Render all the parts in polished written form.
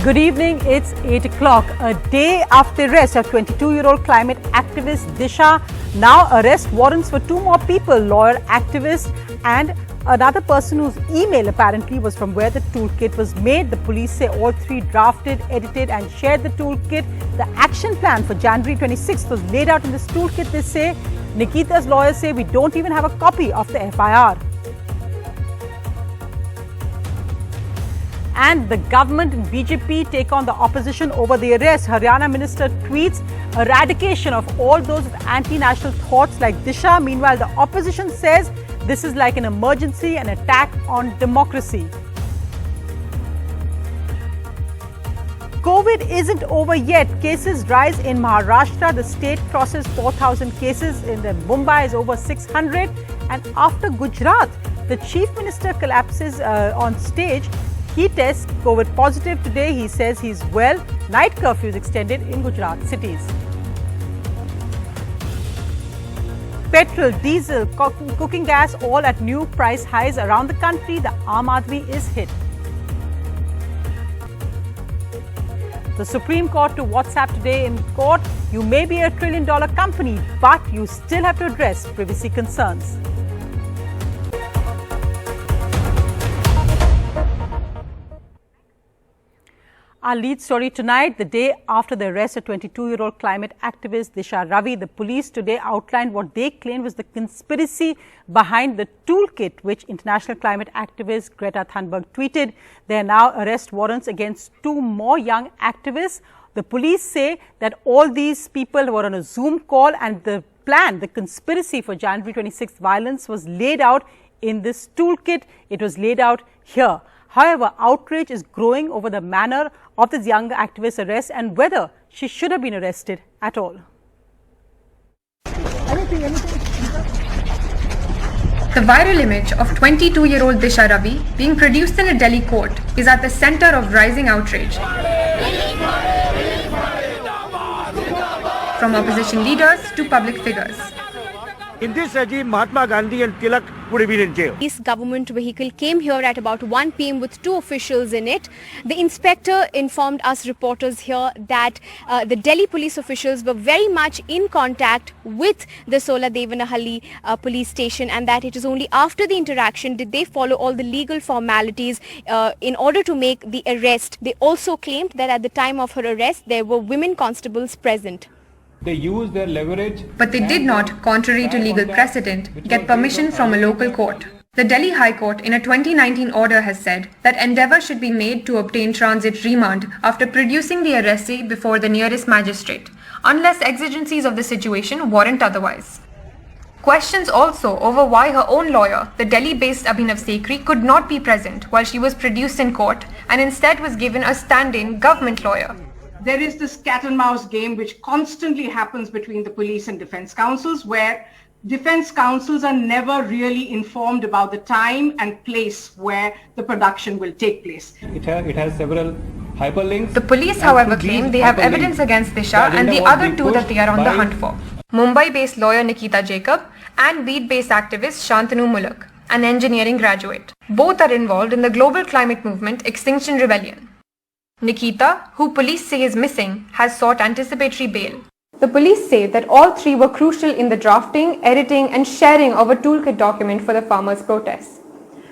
Good evening, it's 8 o'clock. A day after the arrest of 22-year-old climate activist Disha, now arrest warrants for two more people, lawyer, activist and another person whose email apparently was from where the toolkit was made. The police say all three drafted, edited and shared the toolkit. The action plan for January 26th was laid out in this toolkit, they say. Nikita's lawyers say we don't even have a copy of the FIR. And the government and BJP take on the opposition over the arrest. Haryana minister tweets eradication of all those with anti-national thoughts like Disha. Meanwhile, the opposition says this is like an emergency, an attack on democracy. COVID isn't over yet. Cases rise in Maharashtra. The state crosses 4,000 cases. In Mumbai is over 600. And after Gujarat, the chief minister collapses on stage. He tests COVID positive today. He says he's well. Night curfew is extended in Gujarat cities. Petrol, diesel, cooking gas all at new price highs around the country. The Aam Aadmi is hit. The Supreme Court to WhatsApp today in court. You may be a $1 trillion company, but you still have to address privacy concerns. Our lead story tonight, the day after the arrest of 22-year-old climate activist Disha Ravi, the police today outlined what they claimed was the conspiracy behind the toolkit, which international climate activist Greta Thunberg tweeted. There are now arrest warrants against two more young activists. The police say that all these people were on a Zoom call and the plan, the conspiracy for January 26th violence was laid out in this toolkit. It was laid out here. However, outrage is growing over the manner of this young activist's arrest and whether she should have been arrested at all. The viral image of 22-year-old Disha Ravi being produced in a Delhi court is at the center of rising outrage. From opposition leaders to public figures. In this regime, Mahatma Gandhi and Tilak would have been in jail. This government vehicle came here at about 1 p.m. with two officials in it. The inspector informed us reporters here that the Delhi police officials were very much in contact with the Sola Devanahalli police station and that it is only after the interaction did they follow all the legal formalities in order to make the arrest. They also claimed that at the time of her arrest, there were women constables present. They use their leverage. But they did not, contrary to legal precedent, get permission from a local court. The Delhi High Court in a 2019 order has said that endeavour should be made to obtain transit remand after producing the arrestee before the nearest magistrate, unless exigencies of the situation warrant otherwise. Questions also over why her own lawyer, the Delhi-based Abhinav Sekhri, could not be present while she was produced in court and instead was given a stand-in government lawyer. There is this cat and mouse game which constantly happens between the police and defense counsels, where defense counsels are never really informed about the time and place where the production will take place. It has several hyperlinks. The police, however, claim they have evidence against Disha and the other two that they are on the hunt for. Mumbai-based lawyer Nikita Jacob and Beat-based activist Shantanu Muluk, an engineering graduate. Both are involved in the global climate movement Extinction Rebellion. Nikita, who police say is missing, has sought anticipatory bail. The police say that all three were crucial in the drafting, editing and sharing of a toolkit document for the farmers' protests.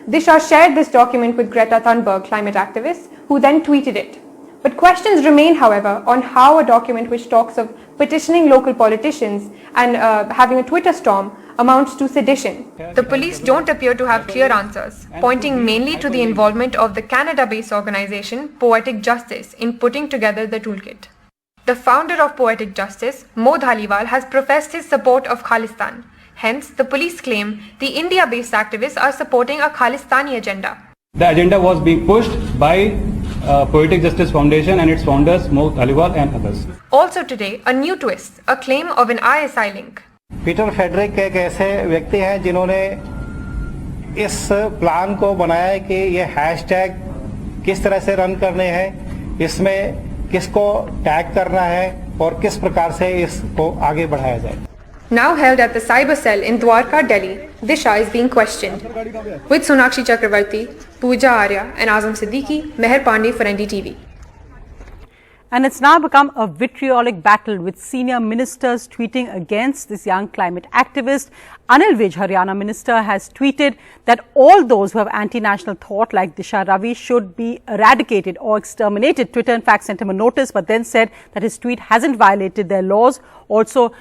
Disha shared this document with Greta Thunberg, climate activist, who then tweeted it. But questions remain, however, on how a document which talks of petitioning local politicians and having a Twitter storm amounts to sedition. The police don't appear to have clear answers, pointing mainly to the involvement of the Canada-based organization Poetic Justice in putting together the toolkit. The founder of Poetic Justice, Mo Dhaliwal, has professed his support of Khalistan. Hence, the police claim the India-based activists are supporting a Khalistani agenda. The agenda was being pushed by Poetic Justice Foundation and its founders Mo Dhaliwal and others. Also today, a new twist, a claim of an ISI link. Peter Frederick एक ऐसे व्यक्ति हैं जिन्होंने इस plan को बनाया है कि ये हैशटैग किस तरह से रन करने हैं, इसमें किसको टैग करना है और किस प्रकार से इसको आगे बढ़ाया जाए. Now held at the cyber cell in Dwarka, Delhi, Disha is being questioned. With Sonakshi Chakravarti, Pooja Arya and Azam Siddiqui, Meher Pandey for NDTV. And it's now become a vitriolic battle with senior ministers tweeting against this young climate activist. Anil Vij, Haryana minister, has tweeted that all those who have anti-national thought like Disha Ravi should be eradicated or exterminated. Twitter in fact sent him a notice but then said that his tweet hasn't violated their laws. Also,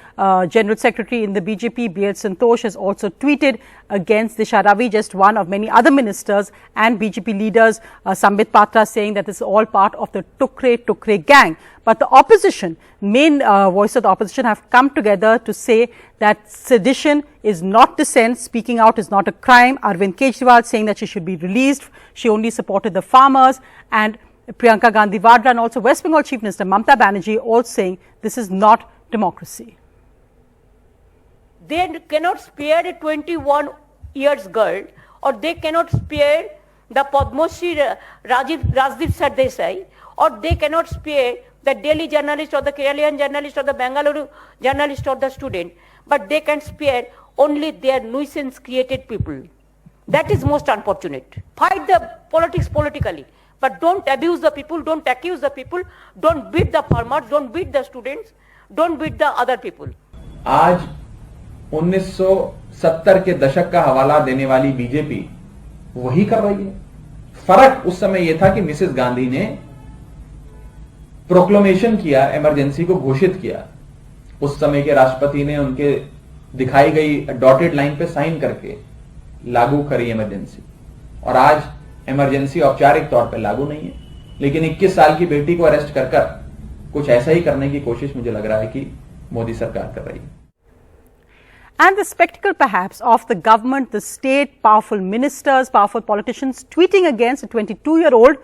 General Secretary in the BJP, BSE Sensex, has also tweeted against Disha Ravi, just one of many other ministers and BJP leaders, Sambit Patra, saying that this is all part of the Tukre gang. But the opposition, main voice of the opposition, have come together to say that sedition is not dissent, speaking out is not a crime. Arvind Kejriwal saying that she should be released. She only supported the farmers. And Priyanka Gandhi Vadra and also West Bengal Chief Minister Mamata Banerjee all saying this is not democracy. They cannot spare a 21 years girl, or they cannot spare the Padma Shri Rajdeep Sardesai, or they cannot spare the Delhi journalist or the Kerala journalist or the Bangalore journalist or the student, but they can spare only their nuisance created people. That is most unfortunate. Fight the politics politically, but don't abuse the people, don't accuse the people, don't beat the farmers, don't beat the students, don't beat the other people. आज 1970 के दशक का हवाला देने वाली BJP वही कर रही है। फर्क उस समय यह था कि मिसेस गांधी ने प्रोक्लेमेशन किया, इमरजेंसी को घोषित किया। उस समय के राष्ट्रपति ने उनके दिखाई गई डॉटेड लाइन पे साइन करके लागू करी इमरजेंसी, और आज इमरजेंसी औपचारिक तौर पे लागू नहीं है, लेकिन 21 साल की बेटी को अरेस्ट कर कुछ ऐसा ही करने की कोशिश मुझे लग रहा है कि मोदी सरकार कर रही है। And the spectacle perhaps of the government, the state, powerful ministers, powerful politicians tweeting against a 22-year-old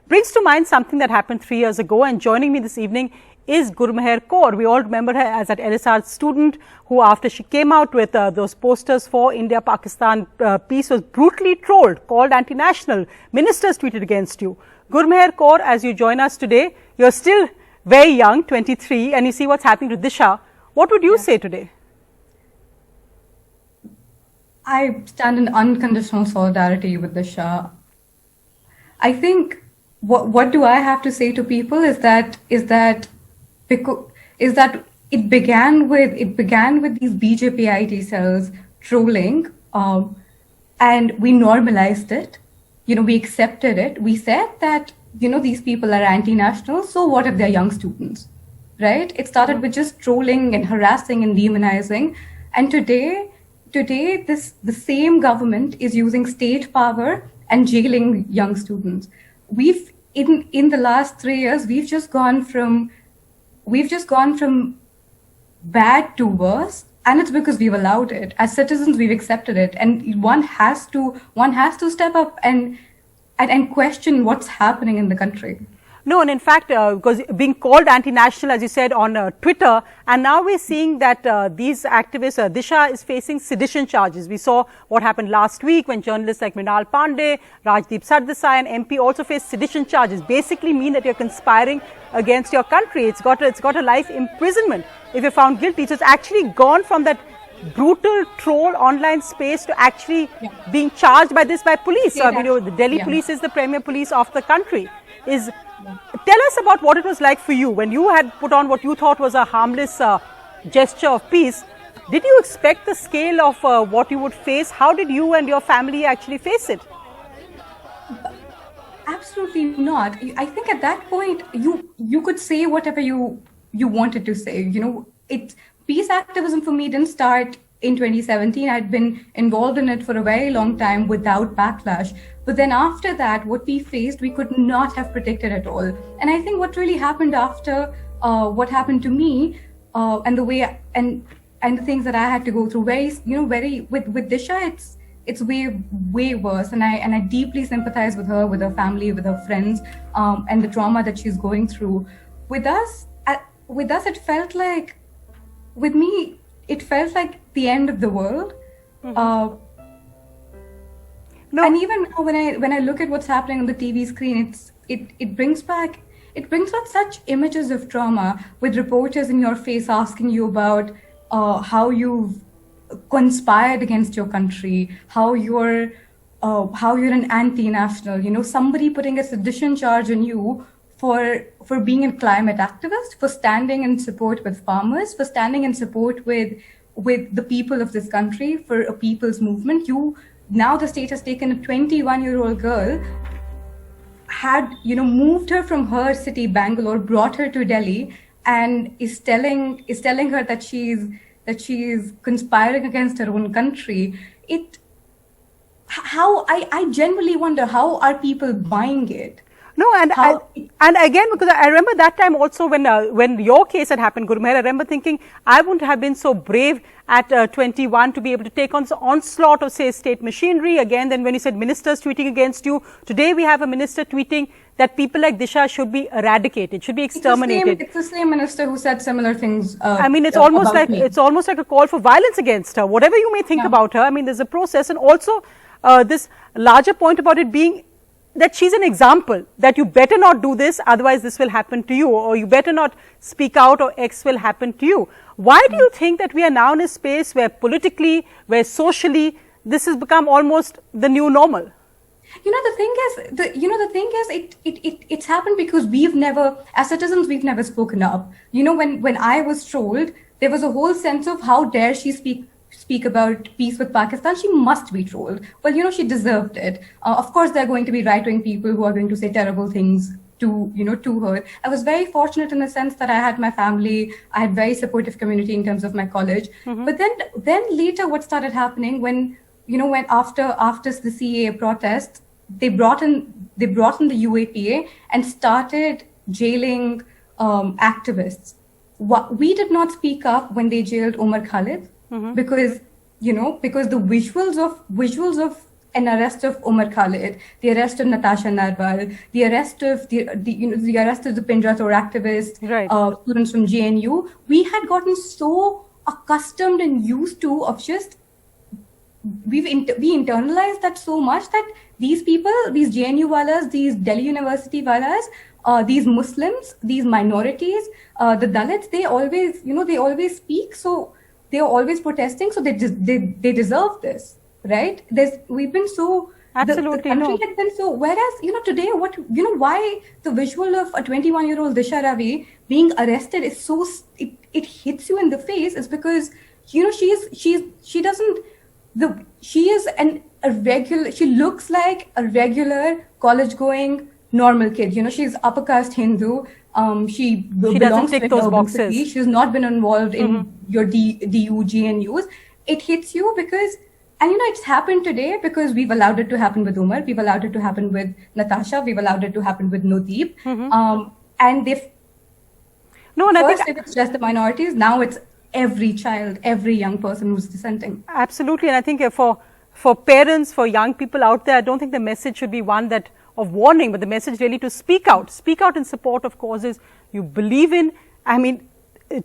brings to mind something that happened 3 years ago. And joining me this evening is Gurmeher Kaur. We all remember her as an LSR student who, after she came out with those posters for India-Pakistan peace, was brutally trolled, called anti-national. Ministers tweeted against you. Gurmeher Kaur, as you join us today, you're still very young, 23, and you see what's happening to Disha. What would you say today? I stand in unconditional solidarity with Disha. I think what do I have to say to people is that it began with these BJP IT cells trolling, and we normalized it. We accepted it. We said that these people are anti-national. So what if they're young students, right? It started with just trolling and harassing and demonizing, and today the same government is using state power and jailing young students. We've in the last 3 years we've just gone from bad to worse, and it's because we've allowed it. As citizens, we've accepted it, and one has to step up and question what's happening in the country. No, and in fact, because being called anti-national, as you said, on Twitter, and now we're seeing that these activists, Disha is facing sedition charges. We saw what happened last week when journalists like Mrinal Pandey, Rajdeep Sardesai and MP also faced sedition charges. Basically mean that you're conspiring against your country. It's got a life imprisonment if you're found guilty. So it's actually gone from that brutal troll online space to actually being charged by police. So, the Delhi police is the premier police of the country. Tell us about what it was like for you when you had put on what you thought was a harmless gesture of peace. Did you expect the scale of what you would face? How did you and your family actually face it? Absolutely not. I think at that point you could say whatever you wanted to say. Peace activism for me didn't start in 2017. I'd been involved in it for a very long time without backlash. But then after that, what we faced, we could not have predicted at all. And I think what really happened after what happened to me and the way and the things that I had to go through, with Disha, it's way worse. And I deeply sympathize with her, with her family, with her friends, and the trauma that she's going through. With us, it felt like, with me, it felt like the end of the world. Mm-hmm. And even now, when I look at what's happening on the TV screen, it brings back such images of trauma, with reporters in your face asking you about how you've conspired against your country, how you're an anti-national. Somebody putting a sedition charge on you for being a climate activist, for standing in support with farmers, for standing in support with the people of this country, for a people's movement. Now the state has taken a 21-year-old girl, had moved her from her city, Bangalore, brought her to Delhi, and is telling her that she's conspiring against her own country. I genuinely wonder, how are people buying it? No, and again, because I remember that time also when your case had happened, Gurmeher, I remember thinking I wouldn't have been so brave at 21 to be able to take on the onslaught of, say, state machinery. Again, then when you said ministers tweeting against you, today we have a minister tweeting that people like Disha should be eradicated, should be exterminated. It's the same minister who said similar things. I mean, it's almost like a call for violence against her. Whatever you may think about her, I mean, there's a process, and also this larger point about it being that she's an example that you better not do this, otherwise this will happen to you, or you better not speak out or X will happen to you. Why do you think that we are now in a space where politically, where socially, this has become almost the new normal? The thing is, it's happened because we've never, as citizens, we've never spoken up. When I was trolled, there was a whole sense of how dare she speak about peace with Pakistan. She must be trolled. Well, she deserved it. Of course, there are going to be right-wing people who are going to say terrible things to her. I was very fortunate in the sense that I had my family, I had very supportive community in terms of my college. But then later, what started happening when after the CAA protests, they brought in the UAPA and started jailing activists. We did not speak up when they jailed Omar Khalid. Because the visuals of an arrest of Omar Khalid, the arrest of Natasha Narwal, the arrest of the arrest of the Pinjarathor activists, students from JNU, we had gotten so accustomed and used to of just we internalized that so much that these people, these JNU walas, these Delhi University walas, these Muslims, these minorities, the Dalits, they always speak. So they are always protesting, so they deserve this, right? We've been so absolutely the country had been so. Whereas today, why the visual of a 21-year-old Disha Ravi being arrested is so it hits you in the face is because she looks like a regular college-going normal kid. She's upper caste Hindu. She belongs to those boxes. She's not been involved in your DU, GNUs. It hits you because, and it's happened today because we've allowed it to happen with Umar, we've allowed it to happen with Natasha, we've allowed it to happen with Nodeep. And first if it's just the minorities, now it's every child, every young person who's dissenting. Absolutely, and I think for parents, for young people out there, I don't think the message should be one of warning, but the message really to speak out in support of causes you believe in. I mean,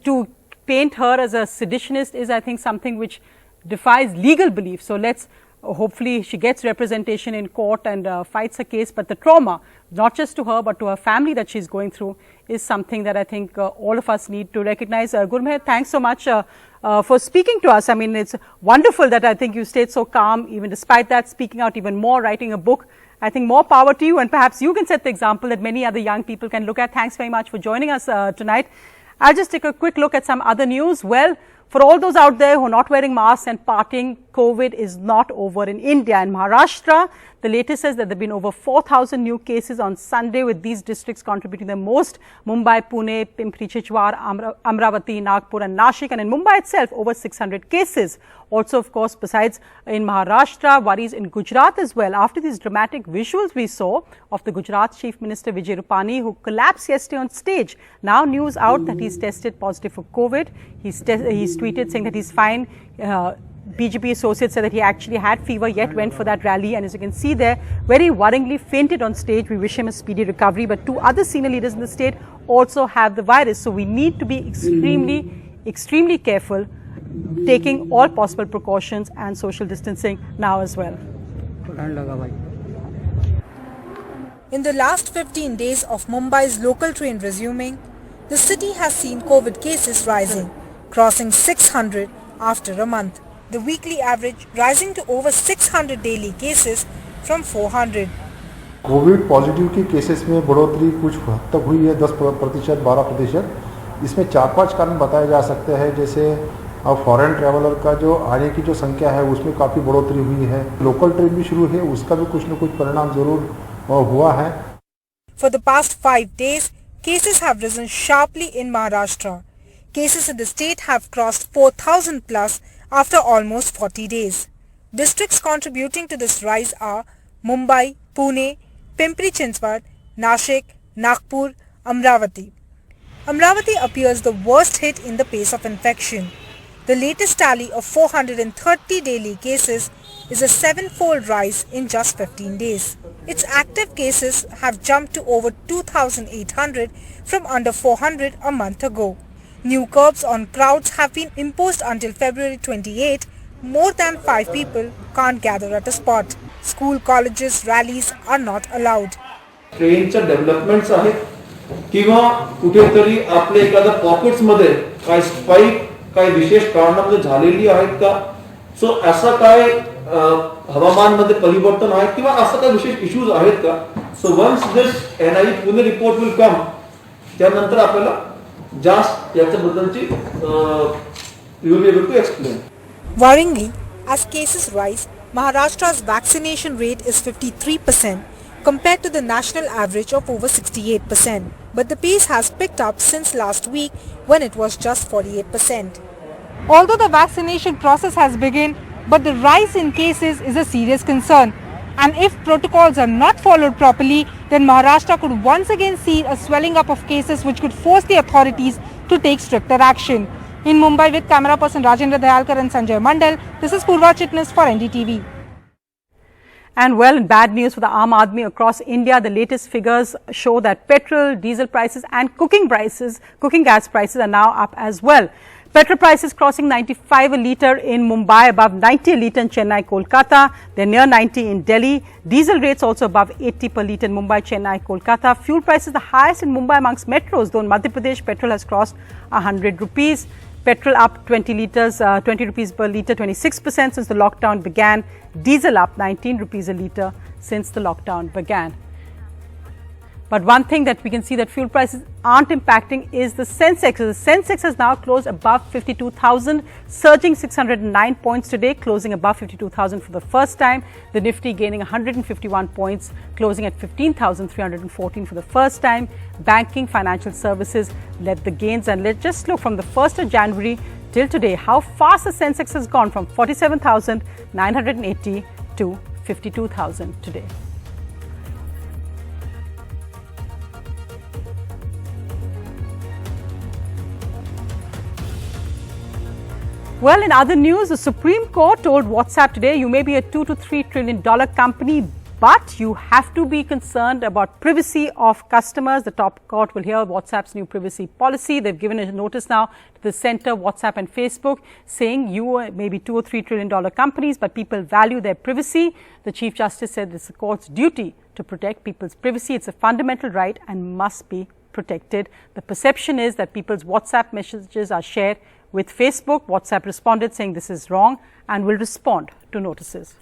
to paint her as a seditionist is, I think, something which defies legal belief. So let's hopefully she gets representation in court and fights her case. But the trauma, not just to her but to her family that she's going through, is something that I think all of us need to recognize. Gurmeher, thanks so much for speaking to us. I mean, it's wonderful that I think you stayed so calm, even despite that, speaking out even more, writing a book. I think more power to you, and perhaps you can set the example that many other young people can look at. Thanks very much for joining us tonight. I'll just take a quick look at some other news. Well, for all those out there who are not wearing masks and partying, COVID is not over in India. In Maharashtra, the latest says that there have been over 4,000 new cases on Sunday, with these districts contributing the most: Mumbai, Pune, Pimpri-Chinchwad, Amravati, Nagpur and Nashik. And in Mumbai itself, over 600 cases. Also, of course, besides in Maharashtra, worries in Gujarat as well, after these dramatic visuals we saw of the Gujarat Chief Minister Vijay Rupani, who collapsed yesterday on stage. Now news out that he's tested positive for COVID. He's tweeted saying that he's fine. BJP associates said that he actually had fever, yet went for that rally, and as you can see there, very worryingly fainted on stage. We wish him a speedy recovery. But two other senior leaders in the state also have the virus, so we need to be extremely careful, taking all possible precautions and social distancing now as well. In the last 15 days of Mumbai's local train resuming, the city has seen COVID cases rising, crossing 600 after a month. The weekly average rising to over 600 daily cases from 400. Covid positive के cases में बढ़ोतरी कुछ हद तक हुई है, 10%, 12%। इसमें 4-5 कारण बताए जा सकते हैं, जैसे अब फॉरेन ट्रैवलर का जो आने की जो संख्या है उसमें काफ़ी बढ़ोतरी हुई है। लोकल ट्रेन भी शुरू है, उसका भी कुछ न कुछ परिणाम जरूर हुआ है। For the past 5 days, cases have risen sharply in Maharashtra. Cases in the state have crossed 4,000 plus after almost 40 days. Districts contributing to this rise are Mumbai, Pune, Pimpri-Chinchwad, Nashik, Nagpur, Amravati. Amravati appears the worst hit in the pace of infection. The latest tally of 430 daily cases is a 7-fold rise in just 15 days. Its active cases have jumped to over 2,800 from under 400 a month ago. New curbs on crowds have been imposed until February 28. More than 5 people can't gather at a spot. School, colleges, rallies are not allowed. ट्रेनच्या developments आहेत किंवा कुठेतरी आपल्या एखाद्या pockets मध्ये काय spike काय विशेष कारणामध्ये झालेली आहेत का, सो असं काय हवामान मध्ये परिवर्तन आहे किंवा असं काय विशेष इश्यूज आहेत का. So once this NI Pune report will come, त्यानंतर आपल्याला जास्त याच्याबद्दलची you will be able to explain. Worryingly, as cases rise, Maharashtra's vaccination rate is 53% compared to the national average of over 68%. But the pace has picked up since last week when it was just 48%. Although the vaccination process has begun, but the rise in cases is a serious concern. And if protocols are not followed properly, then Maharashtra could once again see a swelling up of cases which could force the authorities to take stricter action. In Mumbai with camera person Rajendra Dayalkar and Sanjay Mandal, this is Purva Chitnis for NDTV. And well, bad news for the Aam Aadmi across India. The latest figures show that petrol, diesel prices and cooking gas prices are now up as well. Petrol prices crossing 95 a litre in Mumbai, above 90 a litre in Chennai, Kolkata. They're near 90 in Delhi. Diesel rates also above 80 per litre in Mumbai, Chennai, Kolkata. Fuel prices the highest in Mumbai amongst metros, though in Madhya Pradesh petrol has crossed 100 rupees. Petrol up 20 rupees per litre, 26% since the lockdown began. Diesel up 19 rupees a litre since the lockdown began. But one thing that we can see that fuel prices aren't impacting is the Sensex. The Sensex has now closed above 52,000, surging 609 points today, closing above 52,000 for the first time. The Nifty gaining 151 points, closing at 15,314 for the first time. Banking, financial services led the gains. And let's just look from the 1st of January till today how fast the Sensex has gone from 47,980 to 52,000 today. Well, in other news, the Supreme Court told WhatsApp today, you may be a $2 to $3 trillion company, but you have to be concerned about privacy of customers. The top court will hear WhatsApp's new privacy policy. They've given a notice now to the Center, WhatsApp and Facebook, saying you may be $2 or $3 trillion companies, but people value their privacy. The Chief Justice said it's the court's duty to protect people's privacy. It's a fundamental right and must be protected. The perception is that people's WhatsApp messages are shared with Facebook. WhatsApp responded saying this is wrong and will respond to notices.